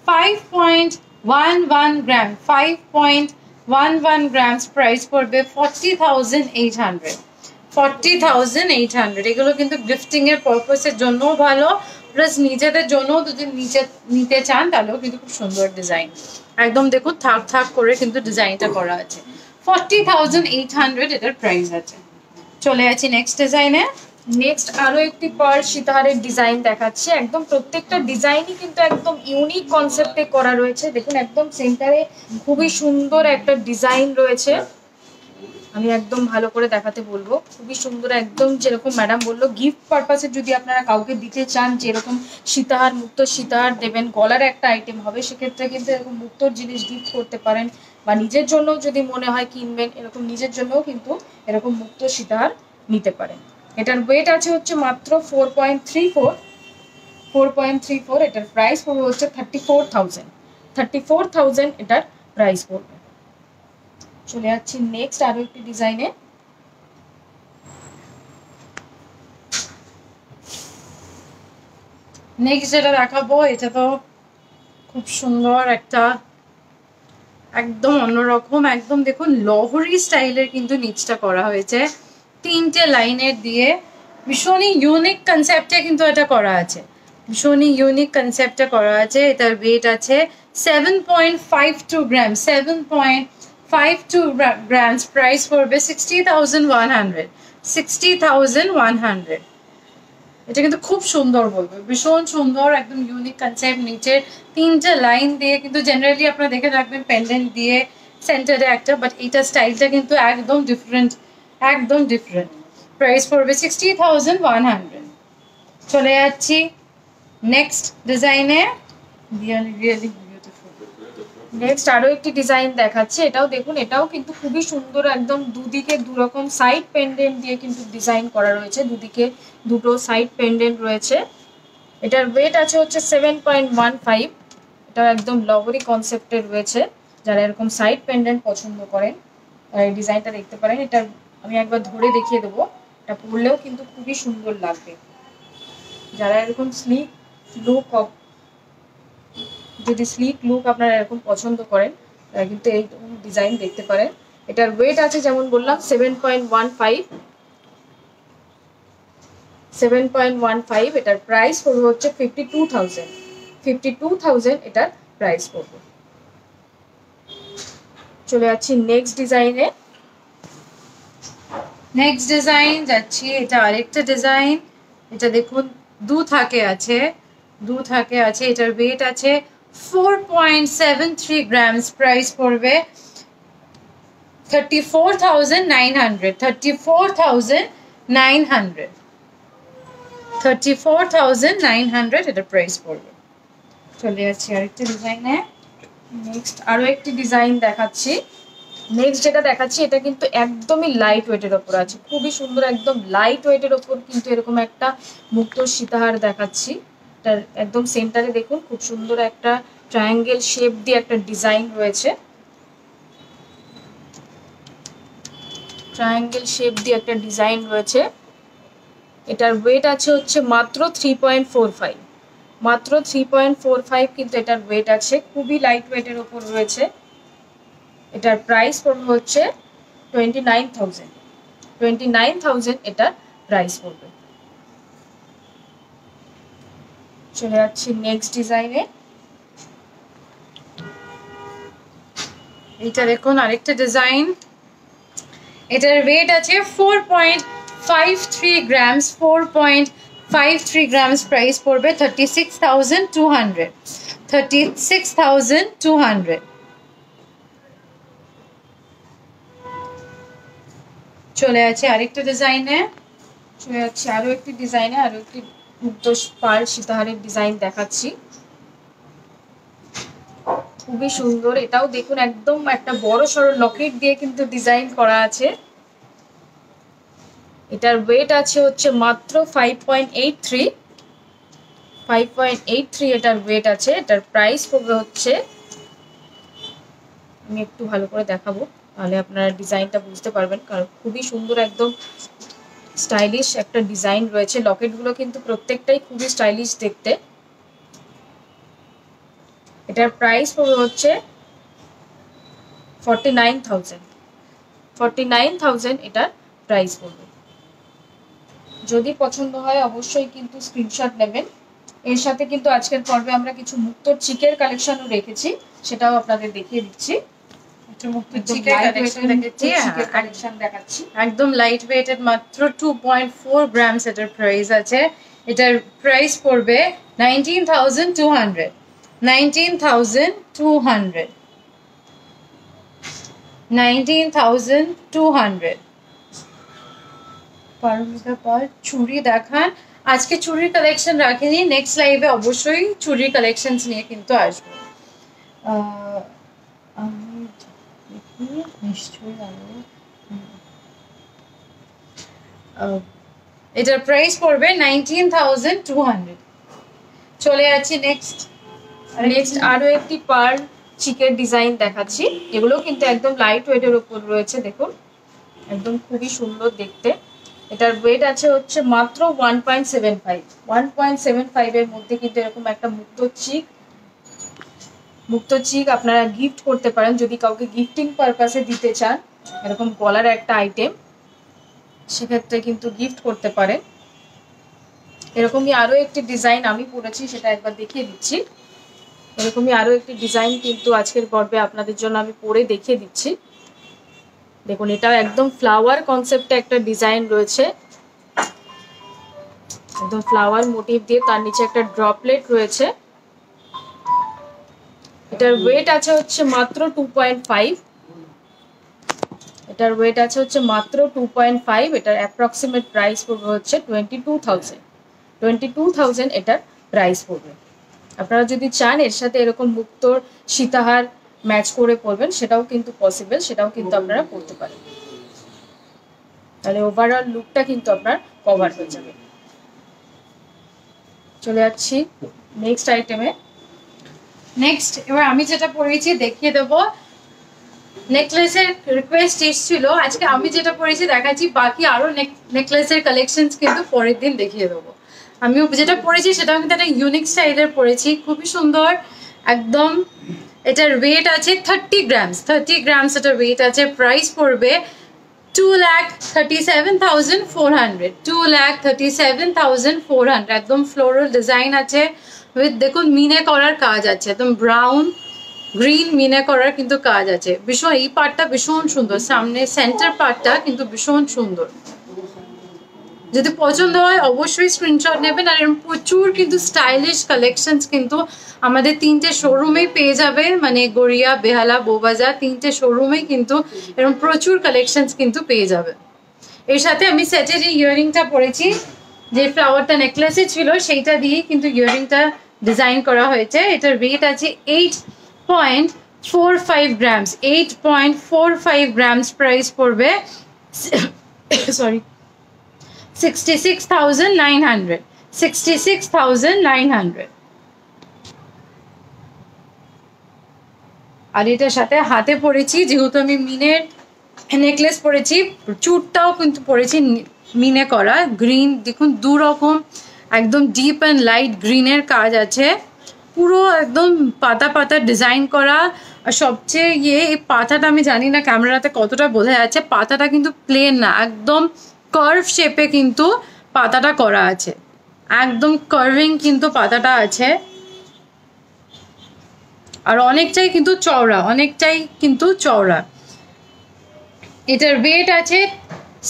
5.11 গ্রাম, 5.11 গ্রামস। প্রাইস পড়বে 40,800, 40,800। এগুলো কিন্তু গিফটিং এর পারপাসের জন্য ভালো, প্লাস নিজেদের জন্য যদি নিতে চান তাহলেও কিন্তু খুব সুন্দর ডিজাইন। একদম দেখুন থাক থাক করে কিন্তু ডিজাইনটা করা আছে। 40,800 এটার প্রাইস আছে। চলে যাচ্ছি নেক্সট ডিজাইনে। নেক্সট আরো একটি পার্ল সীতাহারের ডিজাইন দেখাচ্ছি। একদম প্রত্যেকটা ডিজাইনই কিন্তু একদম ইউনিক কনসেপ্টে করা রয়েছে। দেখুন একদম সেন্টারে খুবই সুন্দর একটা ডিজাইন রয়েছে। আমি একদম ভালো করে দেখাতে বলবো, খুবই সুন্দর একদম, যেরকম ম্যাডাম বললো গিফট পারপাসে যদি আপনারা কাউকে দিতে চান, যেরকম সীতাহার, মুক্তোর সীতাহার দেবেন, গলার একটা আইটেম হবে, সেক্ষেত্রে কিন্তু এরকম মুক্তোর জিনিস গিফট করতে পারেন, বা নিজের জন্য যদি মনে হয় কিনবেন, এরকম নিজের জন্যও কিন্তু এরকম মুক্তোর সীতাহার নিতে পারেন। এটার ওয়েট আছে হচ্ছে মাত্র 4.34, এটার প্রাইস পড়বে হচ্ছে 34,000 এটার প্রাইস পড়বে। চলে যাচ্ছি নেক্সট আরো একটি ডিজাইনে। নেক্সট যেটা দেখাবো এটা তো খুব সুন্দর একটা, একদম অন্যরকম, একদম দেখুন লহরি স্টাইলের কিন্তু নিচটা করা হয়েছে 3টে লাইনের দিয়ে। ভীষণই ইউনিক কনসেপ্টে কিন্তু এটা করা আছে, ভীষণই ইউনিক কনসেপ্টে করা আছে। এটার ওয়েট আছে 7.52 গ্রাম, 7.52 গ্রামস। প্রাইস পড়বে 60,100। এটা কিন্তু খুব সুন্দর বলবো, ভীষণ সুন্দর, একদম ইউনিক কনসেপ্ট। নিচের 3টে লাইন দিয়ে কিন্তু জেনারেলি আপনারা দেখে রাখবেন পেন্ডেন্ট দিয়ে সেন্টারে একটা, বাট এইটা স্টাইলটা কিন্তু একদম ডিফারেন্ট, একদম ডিফারেন্ট। প্রাইস পড়বে 60,100। চলে যাচ্ছি নেক্সট ডিজাইনে। রিয়েলি নেক্সট আরো একটি ডিজাইন দেখাচ্ছি, এটাও দেখুন, এটাও কিন্তু খুবই সুন্দর, একদম দুদিকে দুরকম সাইড পেন্ডেন্ট দিয়ে কিন্তু ডিজাইন করা রয়েছে, দুদিকে দুটো সাইড পেন্ডেন্ট রয়েছে। এটার ওয়েট আছে হচ্ছে 7.15। এটা একদম লহরি কনসেপ্টের রয়েছে, যারা এরকম সাইড পেন্ডেন্ট পছন্দ করেন তারা এই ডিজাইনটা দেখতে পারেন। এটা আমি একবার ধরে দেখিয়ে দেবো, এটা পরলেও কিন্তু খুবই সুন্দর লাগবে। যারা এরকম স্লিক লুক, যদি স্লিক লুক আপনারা এরকম পছন্দ করেন তারা কিন্তু এই ডিজাইন দেখতে পারেন। এটার ওয়েট আছে যেমন বললাম 7.15। এটার প্রাইস পড়বে হচ্ছে 52,000 এটার প্রাইস পড়বে। চলে যাচ্ছি নেক্সট ডিজাইনে। নেক্সট ডিজাইন যাচ্ছি, এটা আরেকটা ডিজাইন। এটা দেখুন দু থাকে আছে, এটার ওয়েট আছে 4.73 গ্রামস। প্রাইস পড়বে 34,900। এটা প্রাইস পড়বে। চলে যাচ্ছি আরেকটা ডিজাইনে। নেক্সট আরো একটি ডিজাইন দেখাচ্ছি। নেক্সট যেটা দেখাচ্ছি এটা কিন্তু একদমই লাইট ওয়েটের ওপর আছে, খুবই সুন্দর, একদম লাইট ওয়েটের ওপর কিন্তু এরকম একটা মুক্তোর সীতাহার দেখাচ্ছি। এটার একদম সেন্টারে দেখুন খুব সুন্দর একটা ট্রায়াঙ্গেল শেপ দিয়ে একটা ডিজাইন রয়েছে, এটার ওয়েট আছে হচ্ছে মাত্র 3.45, কিন্তু এটার ওয়েট আছে, খুবই লাইট ওয়েটের ওপর রয়েছে। এটার প্রাইস পড়বে হচ্ছে 29,000 এটার প্রাইস পড়বে। চলে যাচ্ছি নেক্সট ডিজাইনে। এটা দেখুন আরেকটা ডিজাইন। এটার ওয়েট আছে 4.53 গ্রামস, 4.53 গ্রামস। প্রাইস পড়বে 36,200। চলে আছে আরেকটা ডিজাইনে। আরো একটি মুক্তো পাড় সীতাহারের ডিজাইন দেখাচ্ছি, খুবই সুন্দর। এটাও দেখুন একদম একটা বড় সড়ো লকেট দিয়ে কিন্তু ডিজাইন করা আছে। এটার ওয়েট আছে হচ্ছে মাত্র 5.83 এটার ওয়েট আছে। এটার প্রাইস পড়বে হচ্ছে, আমি একটু ভালো করে দেখাবো তাহলে আপনারা ডিজাইনটা বুঝতে পারবেন, কারণ খুবই সুন্দর, একদম স্টাইলিশ একটা ডিজাইন রয়েছে। লকেটগুলো কিন্তু প্রত্যেকটাই খুবই স্টাইলিশ দেখতে। এটার প্রাইস পড়বে হচ্ছে 49,000 এটার প্রাইস পড়বে। যদি পছন্দ হয় অবশ্যই কিন্তু স্ক্রিনশট নেবেন। এর সাথে কিন্তু আজকের পর্বে আমরা কিছু মুক্তোর চিকের কালেকশনও রেখেছি, সেটাও আপনাদের দেখিয়ে দিচ্ছি। একদম লাইট ওয়েটেড, মাত্র 2.4 গ্রামস এটার প্রাইস আছে। এটার প্রাইস পড়বে 19,200। 19,200 পার মিটার পার। চুড়ি দেখান, আজকে চুড়ির কালেকশন রাখিনি, নেক্সট লাইভে অবশ্যই চুড়ির কালেকশনস নিয়ে কিন্তু আসবো। আমি দেখি নিশ্চয়ই এটার প্রাইস পড়বে 19,200। চলে যাচ্ছি নেক্সট আরো একটি পার চিকের ডিজাইন দেখাচ্ছি। এগুলো কিন্তু একদম লাইট ওয়েটের উপর রয়েছে, দেখুন একদম খুবই সুন্দর দেখতে। এটার ওয়েট আছে হচ্ছে মাত্র 1.75। 1.75 এর মধ্যে কিন্তু এরকম একটা মুক্ত চিক আপনারা গিফট করতে পারেন যদি কাউকে গিফটিং পারপাসে দিতে চান। এরকম গলার একটা আইটেম, সেক্ষেত্রে কিন্তু গিফট করতে পারেন। এরকমই আরো একটি ডিজাইন আমি পরেছি, সেটা একবার দেখিয়ে দিচ্ছি। এরকমই আরো একটি ডিজাইন কিন্তু আজকের পর্বে আপনাদের জন্য আমি পরে দেখিয়ে দিচ্ছি। দেখুন এটা একদম ফ্লাওয়ার কনসেপ্টে একটা ডিজাইন রয়েছে, একদম ফ্লাওয়ার মোটিভ দিয়ে, তার নিচে একটা ড্রপলেট রয়েছে। এটার ওয়েট আছে হচ্ছে মাত্র 2.5। এটার ওয়েট আছে হচ্ছে মাত্র 2.5। এটার অ্যাপ্রক্সিমেট প্রাইস পড়বে হচ্ছে 22,000 এটার প্রাইস পড়বে। আপনারা যদি চান এর সাথে এরকম মুক্তোর সীতাহার ম্যাচ করে পরবেন, সেটাও কিন্তু পসিবল, সেটাও কিন্তু আপনারা করতে পারেন। তাহলে ওভারঅল লুকটা কিন্তু আপনার কভার হয়ে যাবে। চলে যাচ্ছি নেক্সট আইটেমে। নেক্সট এবার আমি যেটা পরেছি দেখিয়ে দেবো। নেকলেসের রিকোয়েস্ট এসেছিল, আজকে আমি যেটা পরেছি দেখাচ্ছি, বাকি আরো নেকলেসের কালেকশনস কিন্তু পরের দিন দেখিয়ে দেবো। আমিও যেটা পরেছি সেটাও কিন্তু একটা ইউনিক স্টাইলের পরেছি, খুবই সুন্দর একদম। এটার ওয়েট আছে 30 গ্রামস। 30 গ্রামস এটার ওয়েট আছে। প্রাইস পড়বে 2,37,400। 2,37,400। একদম ফ্লোরাল ডিজাইন আছে উইথ দেখুন মিনে করার কাজ আছে, একদম ব্রাউন গ্রিন মিনে করার কিন্তু কাজ আছে। ভীষণ এই পার্টটা ভীষণ সুন্দর, সামনে সেন্টার পার্টটা কিন্তু ভীষণ সুন্দর। যদি পছন্দ হয় অবশ্যই স্ক্রিনশট নেবেন। আর এরকম প্রচুর কিন্তু স্টাইলিশ কালেকশনস কিন্তু আমাদের 3টে শোরুমেই পেয়ে যাবে, মানে গড়িয়া, বেহালা, বউবাজার 3টে শোরুমেই কিন্তু এরকম প্রচুর কালেকশনস কিন্তু পেয়ে যাবে। এর সাথে আমি সেটের এই ইয়াররিংটা পরেছি, যে ফ্লাওয়ারটা নেকলেসে ছিল সেইটা দিয়েই কিন্তু ইয়াররিংটা ডিজাইন করা হয়েছে। এটার ওয়েট আছে 8.45 গ্রামস। 8.45 গ্রামস। প্রাইস পড়বে সরি 66,900। 66,900। আর এটার সাথে হাতে পরেছি, যেহেতু আমি মিনের নেকলেস পরেছি, চুটটাও কিন্তু পরেছি মিনে করা। গ্রিন দেখুন, দু রকম একদম ডিপ অ্যান্ড লাইট গ্রিনের কাজ আছে, পুরো একদম পাতা পাতা ডিজাইন করা। আর সবচেয়ে এই পাতাটা আমি জানি না ক্যামেরাতে কতটা বোঝা যাচ্ছে, পাতাটা কিন্তু প্লেন না, একদম কার্ভ শেপে কিন্তু পাতাটা করা আছে, একদম কার্ভিং কিন্তু পাতাটা আছে। আর অনেকটাই কিন্তু চওড়া, অনেকটাই কিন্তু চওড়া। এটার ওয়েট আছে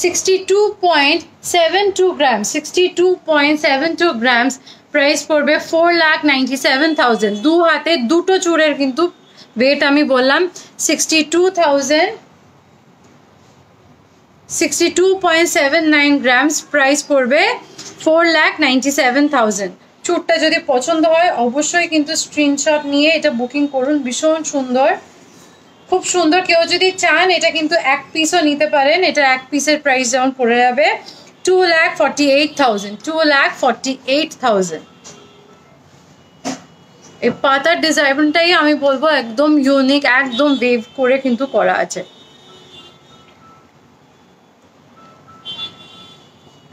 62.72 গ্রাম। 62.72 গ্রামস। প্রাইস পড়বে 4,97,000। দু হাতে দুটো চূড়ের কিন্তু ওয়েট আমি বললাম 62.79 গ্রামস। প্রাইস পড়বে 4,97,000। চূড়টা যদি পছন্দ হয় অবশ্যই কিন্তু স্ক্রিনশট নিয়ে এটা বুকিং করুন। ভীষণ সুন্দর, খুব সুন্দর। কেউ যদি চান এটা কিন্তু এক পিসও নিতে পারেন। এটা এক পিসের প্রাইস যেমন পড়ে যাবে 2,48,000। 2,48,000। এই পাতার ডিজাইনটাই আমি বলবো একদম ইউনিক, একদম ওয়েভ করে কিন্তু করা আছে।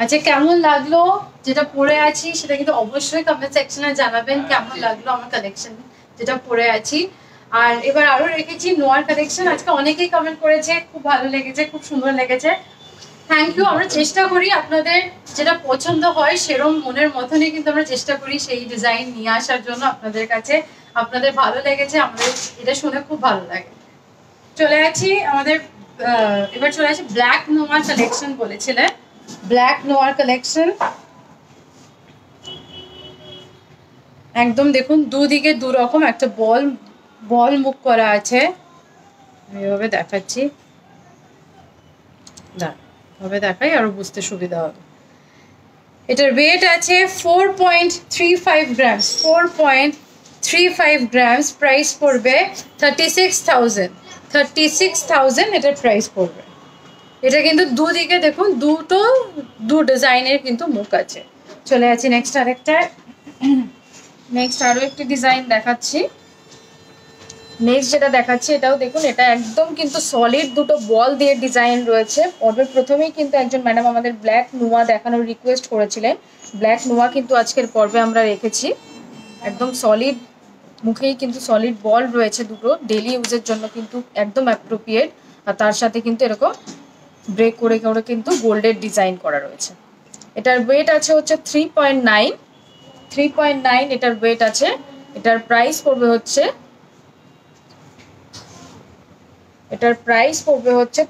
আচ্ছা, কেমন লাগলো যেটা পরে আছি সেটা কিন্তু অবশ্যই কমেন্ট সেকশনে জানাবেন কেমন লাগলো আমার কালেকশন যেটা পরে আছি। আর এবার আরো রেখেছি নোয়ার কালেকশন। আজকে অনেকেই কমেন্ট করেছে, খুব ভালো লেগেছে, খুব সুন্দর লেগেছে। Thank you. আমরা চেষ্টা করি আপনাদের যেটা পছন্দ হয় সেরকম মনের মতনই কিন্তু আমরা চেষ্টা করি সেই ডিজাইন নিয়ে আসার জন্য আপনাদের কাছে। আপনাদের ভালো লেগেছে, আমাদের এটা শুনে খুব ভালো লাগে। চলে যাচ্ছি আমাদের এবার চলে আসি ব্ল্যাক নোয়ার কালেকশন বলেছিলেন। ব্ল্যাক নোয়ার কালেকশন একদম দেখুন দুদিকে দু রকম একটা বল মুখ করা আছে। আমি এভাবে দেখাচ্ছি, ভাবে দেখাই আরো বুঝতে সুবিধা হবে। এটার ওয়েট আছে 4.35 গ্রামস, 4.35 গ্রামস। প্রাইস পড়বে 36,000, 36,000 এটার প্রাইস পড়বে। এটা কিন্তু দুদিকে দেখুন দু ডিজাইনের কিন্তু মুখ আছে। চলে যাচ্ছি নেক্সট আরেকটা। নেক্সট আরো একটি ডিজাইন দেখাচ্ছি। নেক্সট যেটা দেখাচ্ছি এটাও দেখুন, এটা একদম কিন্তু সলিড দুটো বল দিয়ে ডিজাইন রয়েছে। পর্বের প্রথমেই কিন্তু একজন ম্যাডাম আমাদের ব্ল্যাক নোয়া দেখানোর রিকোয়েস্ট করেছিলেন, ব্ল্যাক নোয়া কিন্তু আজকের পর্বে আমরা রেখেছি। একদম সলিড মুখেই কিন্তু সলিড বল রয়েছে দুটো, ডেলি ইউজের জন্য কিন্তু একদম অ্যাপ্রোপ্রিয়েট। আর তার সাথে কিন্তু এরকম ব্রেক করে করে কিন্তু গোল্ডের ডিজাইন করা রয়েছে। এটার ওয়েট আছে হচ্ছে 3.9 এটার ওয়েট আছে। এটার প্রাইস পড়বে হচ্ছে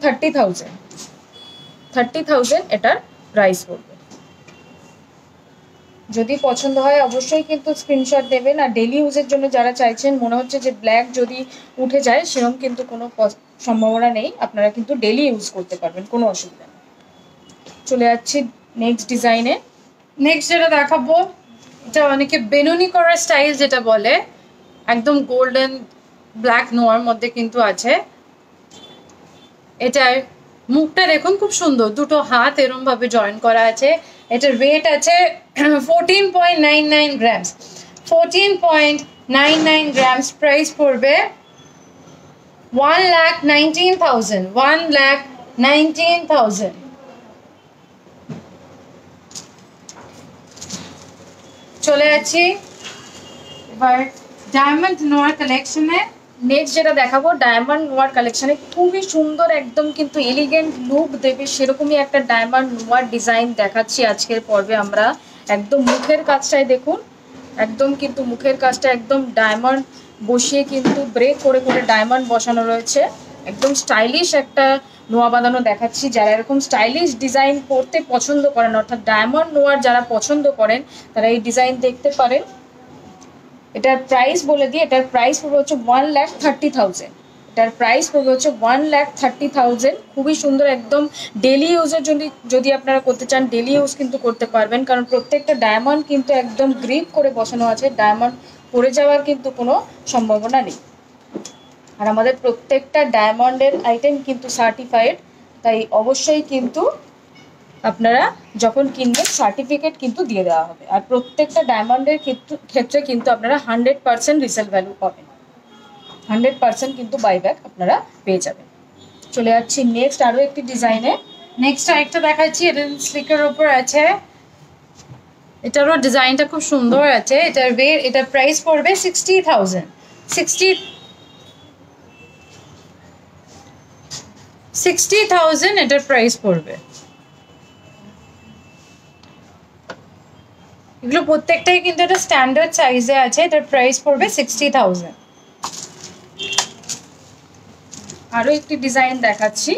30,000 এটার প্রাইস পড়বে। যদি পছন্দ হয় অবশ্যই কিন্তু স্ক্রিনশট দেবেন। আর ডেলি ইউজের জন্য যারা চাইছেন, মনে হচ্ছে যে ব্ল্যাক যদি উঠে যায় সেরকম কিন্তু কোনো সম্ভাবনা নেই, আপনারা কিন্তু ডেলি ইউজ করতে পারবেন, কোনো অসুবিধা নেই। চলে যাচ্ছি নেক্সট ডিজাইনে। নেক্সট যেটা দেখাবো, এটা অনেকে বেনুনি করার স্টাইল যেটা বলে, একদম গোল্ডেন ব্ল্যাক নোয়ার মধ্যে কিন্তু আছে। এটার মুখটা দেখুন খুব সুন্দর, দুটো হাত এরম ভাবে জয়েন করা আছে। এটার ওয়েট আছে 14.99 গ্রামস, 14.99 গ্রামস। প্রাইস পড়বে 1,19,000, 1,19,000। চলে যাচ্ছি এবার ডায়মন্ড নোয়ার কালেকশনে। নেক্সট যেটা দেখাবো ডায়মন্ড নোয়ার কালেকশনে, খুবই সুন্দর একদম কিন্তু এলিগেন্ট লুক দেবে সেরকমই একটা ডায়মন্ড নোয়ার ডিজাইন দেখাচ্ছি আজকের পর্বে আমরা। একদম মুখের কাজটায় দেখুন, একদম কিন্তু মুখের কাজটা একদম ডায়মন্ড বসিয়ে কিন্তু ব্রেক করে করে ডায়মন্ড বসানো রয়েছে। একদম স্টাইলিশ একটা নোয়া বাঁধানো দেখাচ্ছি। যারা এরকম স্টাইলিশ ডিজাইন করতে পছন্দ করেন, অর্থাৎ ডায়মন্ড নোয়ার যারা পছন্দ করেন, তারা এই ডিজাইন দেখতে পারেন। এটার প্রাইস বলে দিই, এটার প্রাইস পড়বে হচ্ছে 1,30,000। এটার প্রাইস পড়বে হচ্ছে 1,30,000। খুবই সুন্দর, একদম ডেলি ইউজের যদি আপনারা করতে চান ডেলি ইউজ কিন্তু করতে পারবেন, কারণ প্রত্যেকটা ডায়মন্ড কিন্তু একদম গ্রিপ করে বসানো আছে, ডায়মন্ড পড়ে যাওয়ার কিন্তু কোনো সম্ভাবনা নেই। আর আমাদের প্রত্যেকটা ডায়মন্ডের আইটেম কিন্তু সার্টিফাইড, তাই অবশ্যই কিন্তু আপনারা যখন কিনবেন সার্টিফিকেট কিন্তু দিয়ে দেওয়া হবে। আর প্রত্যেকটা ডায়মন্ডের ক্ষেত্রে কিন্তু আপনারা 100% রিসেল ভ্যালু পাবেন, 100% কিন্তু বাইব্যাক আপনারা পেয়ে যাবেন। চলে যাচ্ছি নেক্সট আরও একটি ডিজাইনে। নেক্সট আরেকটা দেখাচ্ছি, এটা স্লিকের ওপর আছে। এটারও ডিজাইনটা খুব সুন্দর আছে। এটার প্রাইস পড়বে 60,000, 60,000 এটার প্রাইস পড়বে। এগুলো প্রত্যেকটাই কিন্তু একটা স্ট্যান্ডার্ড সাইজে আছে। এটার প্রাইস পড়বে 60,000। আরও একটি ডিজাইন দেখাচ্ছি,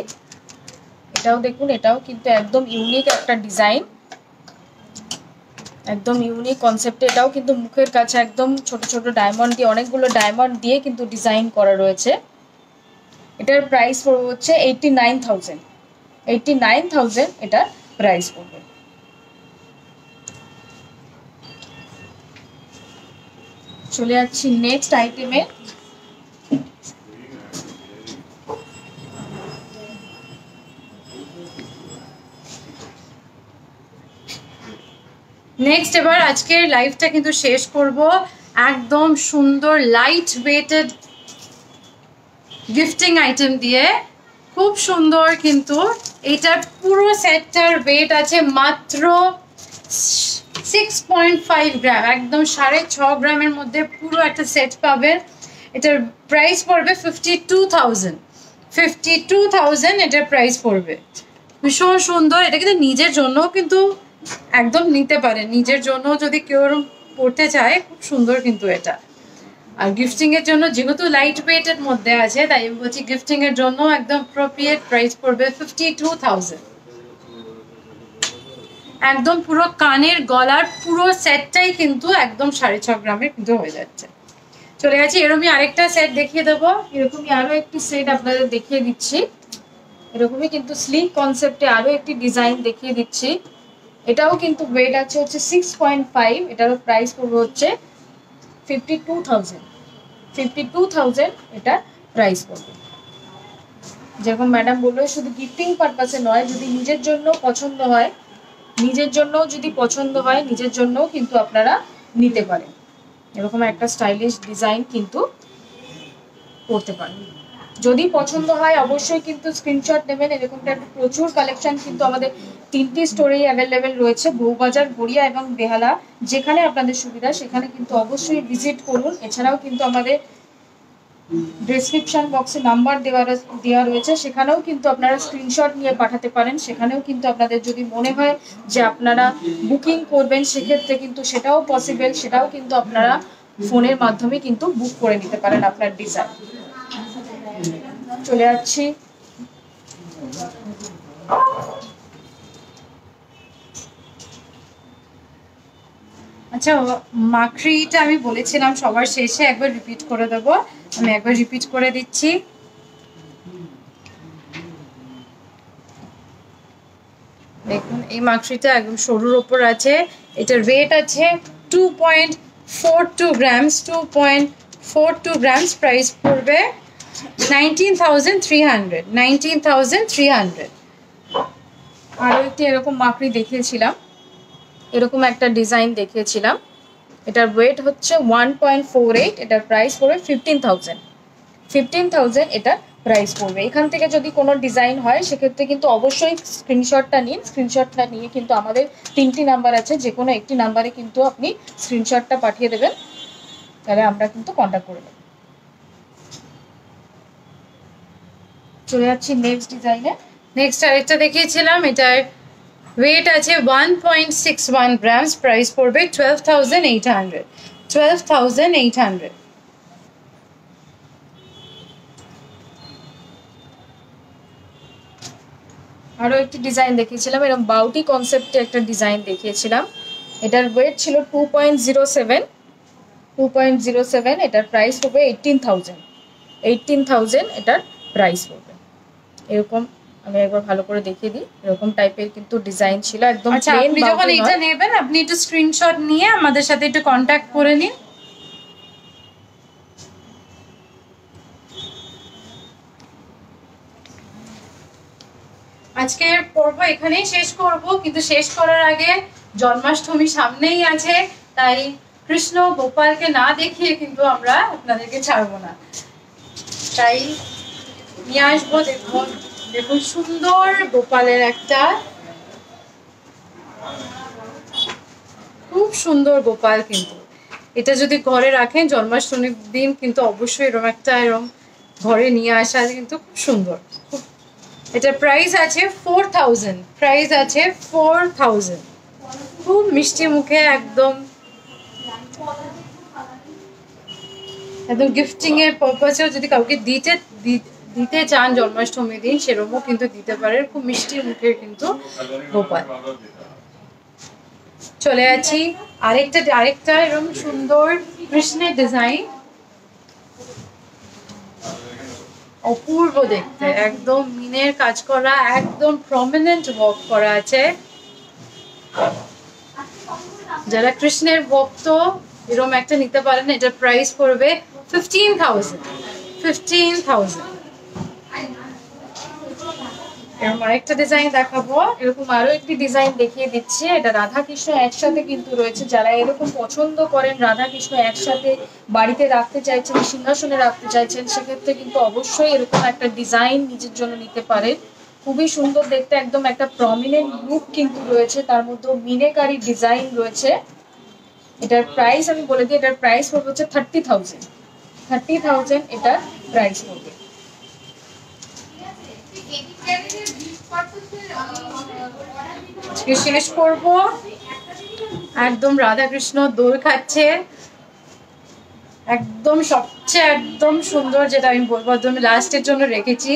এটাও দেখুন, এটাও কিন্তু একদম ইউনিক একটা ডিজাইন, একদম ইউনিক কনসেপ্টে। এটাও কিন্তু মুখের কাছে একদম ছোট ছোট ডায়মন্ড দিয়ে, অনেকগুলো ডায়মন্ড দিয়ে কিন্তু ডিজাইন করা রয়েছে। এটার প্রাইস পড়বে হচ্ছে 89,000, 89,000 এটার প্রাইস পড়বে। চলে যাচ্ছি নেক্সট আইটেমে। নেক্সট এবার আজকের লাইভটা কিন্তু শেষ করব একদম সুন্দর লাইট ওয়েটেড গিফটিং আইটেম দিয়ে। খুব সুন্দর কিন্তু এটার পুরো সেটটার ওয়েট আছে মাত্র 6.5 গ্রাম, একদম 6.5 গ্রামের মধ্যে পুরো একটা সেট পাবেন। এটার প্রাইস পড়বে 52,000, 52,000 এটার প্রাইস পড়বে। ভীষণ সুন্দর, এটা কিন্তু নিজের জন্য কিন্তু একদম নিতে পারে, নিজের জন্য যদি কেউ পড়তে চায় খুব সুন্দর কিন্তু এটা। আর গিফটিং এর জন্য যেহেতু লাইট ওয়েটের মধ্যে আছে, তাই আমি বলছি গিফটিং এর জন্য একদম অ্যাপ্রোপ্রিয়েট প্রাইস পড়বে 52,000। একদম পুরো কানের গলার পুরো সেটটাই কিন্তু একদম 6.5 গ্রামের কিন্তু হয়ে যাচ্ছে। চলে যাচ্ছি এরকমই আরেকটা সেট দেখিয়ে দেবো। এরকমই আরো একটি সেট আপনাদের দেখিয়ে দিচ্ছি। এরকমই কিন্তু স্লিক কনসেপ্টে আরো একটি ডিজাইন দেখিয়ে দিচ্ছি। এটাও কিন্তু ওয়েট আছে হচ্ছে 6.5। এটারও প্রাইস পড়বে হচ্ছে 52,000। 52,000 এটা প্রাইস পড়বে। যেরকম ম্যাডাম বললো, শুধু গিফটিং পারপাসে নয়, যদি নিজের জন্য পছন্দ হয়, নিজের জন্যও কিন্তু আপনারা নিতে পারেন। এরকম একটা স্টাইলিশ ডিজাইন কিন্তু করতে পারেন। যদি পছন্দ হয় অবশ্যই কিন্তু স্ক্রিনশট নেবেন। এরকমটা প্রচুর কালেকশন কিন্তু আমাদের 3টি স্টোরেই অ্যাভেলেবেল রয়েছে, বউবাজার, গড়িয়া এবং বেহালা। যেখানে আপনাদের সুবিধা সেখানে কিন্তু অবশ্যই ভিজিট করুন। এছাড়াও কিন্তু আমাদের ডেসক্রিপশন বক্সে নাম্বার দেওয়া রয়েছে, সেখানেও কিন্তু আপনারা স্ক্রিনশট নিয়ে পাঠাতে পারেন। সেখানেও কিন্তু আপনাদের যদি মনে হয় যে আপনারা বুকিং করবেন, সেক্ষেত্রে কিন্তু সেটাও পসিবল। সেটাও কিন্তু আপনারা ফোনের মাধ্যমে কিন্তু বুক করে নিতে পারেন আপনার ডিজাইন। চলে যাচ্ছি আচ্ছা, মাকড়িটা আমি বলেছিলাম সবার শেষে একবার রিপিট করে দেবো, আমি একবার রিপিট করে দিচ্ছি। দেখুন এই মাকড়িটা একদম সরুর ওপর আছে। এটার ওয়েট আছে 2.42 গ্রামস। 2.42 গ্রামস। প্রাইস পড়বে 19,300। 19,300। আরো একটি এরকম মাকড়ি দেখিয়েছিলাম, এরকম একটা ডিজাইন দেখিয়েছিলাম। এটার ওয়েট হচ্ছে 1.48। এটার প্রাইস পড়বে 15,000। 15,000 এটার প্রাইস পড়বে। এখান থেকে যদি কোনো ডিজাইন হয় সেক্ষেত্রে কিন্তু অবশ্যই স্ক্রিনশটটা নিন। স্ক্রিনশটটা নিয়ে কিন্তু আমাদের 3টি নাম্বার আছে, যে কোনো একটি নাম্বারে কিন্তু আপনি স্ক্রিনশটটা পাঠিয়ে দেবেন, তাহলে আমরা কিন্তু কন্ট্যাক্ট করে দেব। চলে যাচ্ছি নেক্সট ডিজাইনে। নেক্সট আরেকটা দেখিয়েছিলাম, এটার ওয়েট আছে 1.61 গ্রামস। প্রাইস পড়বে 12,800। 12,800। আরো একটি ডিজাইন দেখিয়েছিলাম, এরকম বাউটি কনসেপ্টে একটা ডিজাইন দেখিয়েছিলাম। এটার ওয়েট ছিল 2.07। 2.07। এটার প্রাইস পড়বে 18,000। 18,000 এটার প্রাইস পড়বে। এরকম আমি একবার ভালো করে দেখিয়ে দিই। এরকম টাইপের কিন্তু ডিজাইন ছিল, একদম আচ্ছা, প্লেন। আপনি যখন এটা নেবেন আপনি একটু স্ক্রিনশট নিয়ে আমাদের সাথে একটু কন্ট্যাক্ট করে নিন। আজকের পর্ব এখানেই শেষ করব, কিন্তু শেষ করার আগে জন্মাষ্টমী সামনেই আছে, তাই কৃষ্ণ গোপালকে না দেখিয়ে কিন্তু আমরা আপনাদেরকে ছাড়বো না। তাই নিয়ে আসবো, দেখুন দেখুন সুন্দর গোপালের একটা, খুব সুন্দর গোপাল। কিন্তু এটা যদি ঘরে রাখেন জন্মাষ্টমীর দিন কিন্তু অবশ্যই এরকম একটা ঘরে নিয়ে আসা কিন্তু খুব সুন্দর। এটার প্রাইস আছে 4,000। প্রাইস আছে 4,000। খুব মিষ্টি মুখে, একদম একদম গিফটিং এর পারপাসেও যদি কাউকে দিতে চান জন্মাষ্টমীর দিন, সেরকমও কিন্তু দিতে পারে। খুব মিষ্টি মুখের কিন্তু গোপাল। চলে যাচ্ছি আরেকটা এরকম সুন্দর কৃষ্ণের ডিজাইন, অপূর্ব দেখতে, একদম মিনের কাজ করা, একদম প্রমিনেন্ট ওয়ার্ক করা আছে। যারা কৃষ্ণের ভক্ত এরকম একটা নিতে পারেন। এটার প্রাইস পড়বে 15,000। 15,000। এরকম আরেকটা ডিজাইন দেখাবো। এরকম আরো একটি ডিজাইন দেখিয়ে দিচ্ছি। এটা রাধা কৃষ্ণ একসাথে কিন্তু রয়েছে। যারা এরকম পছন্দ করেন, রাধা কৃষ্ণ একসাথে বাড়িতে রাখতে চাইছেন, সিংহাসনে রাখতে চাইছেন, সেক্ষেত্রে কিন্তু অবশ্যই এরকম একটা ডিজাইন নিজের জন্য নিতে পারেন। খুবই সুন্দর দেখতে, একদম একটা প্রমিনেন্ট লুক কিন্তু রয়েছে, তার মধ্যে মিনেকারি ডিজাইন রয়েছে। এটার প্রাইস আমি বলে দিই, এটার প্রাইস পড়বে হচ্ছে 30,000। 30,000 এটার প্রাইস পড়বে। শেষ করব, একদম রাধাকৃষ্ণ দোল খাচ্ছে, একদম সবচেয়ে একদম সুন্দর, যেটা আমি বলবো একদম লাস্টের জন্য রেখেছি।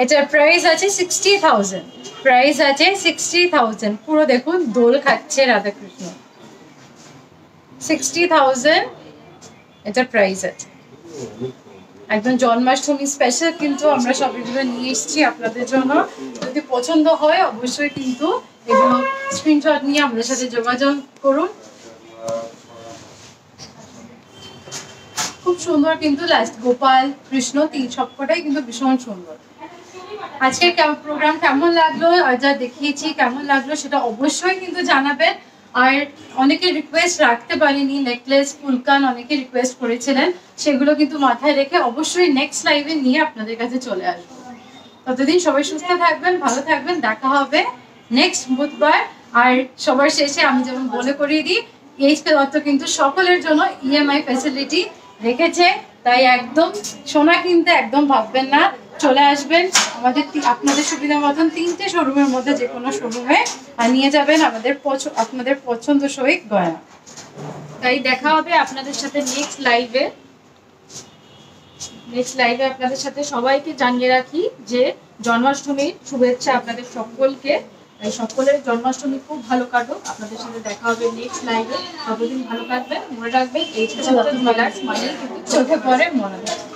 এটার প্রাইস আছে 60,000। প্রাইস আছে 60,000। পুরো দেখুন দোল খাচ্ছে রাধাকৃষ্ণ। 60,000 এটার প্রাইস আছে। একদম জন্মাষ্টমী স্পেশাল কিন্তু আমরা সব এগুলো নিয়ে এসেছি আপনাদের জন্য। যদি পছন্দ হয় অবশ্যই কিন্তু এগুলো স্ক্রিনশট নিয়ে আমাদের সাথে যোগাযোগ করুন। খুব সুন্দর কিন্তু লাস্ট গোপাল কৃষ্ণ তিন সবকটাই কিন্তু ভীষণ সুন্দর। আজকের প্রোগ্রাম কেমন লাগলো আর যা দেখিয়েছি কেমন লাগলো সেটা অবশ্যই কিন্তু জানাবেন। আর অনেকে রিকোয়েস্ট রাখতে পারিনি, নেকলেস ফুলকান অনেকে রিকোয়েস্ট করেছিলেন, সেগুলো কিন্তু মাথায় রেখে অবশ্যই নেক্সট লাইভে নিয়ে আপনাদের কাছে চলে আসবো। ততদিন সবাই সুস্থ থাকবেন, ভালো থাকবেন, দেখা হবে নেক্সট বুধবার। আর সবার শেষে আমি যেমন বলে করিয়ে দিই, এইচকে দত্ত কিন্তু সকলের জন্য ইএমআই ফ্যাসিলিটি রেখেছে, তাই একদম সোনা কিনতে একদম ভাববেন না, চলে আসবেন আমাদের আপনাদের সুবিধা মতন 3টে শোরুমের মধ্যে যে কোনো শোরুমে আর নিয়ে যাবেন আপনাদের পছন্দসই গয়না। তাই দেখা হবে আপনাদের সাথে নেক্সট লাইভে। আপনাদের সাথে সবাইকে জানিয়ে রাখি যে জন্মাষ্টমীর শুভেচ্ছা আপনাদের সকলকে। তাই সকলের জন্মাষ্টমী খুব ভালো কাটুক। আপনাদের সাথে দেখা হবে নেক্সট লাইভে। ততদিন ভালো থাকবেন, মনে রাখবেন এইচকে দত্ত জুয়েলার্স মানে কিন্তু চোখে পড়ে মনে রাখবেন।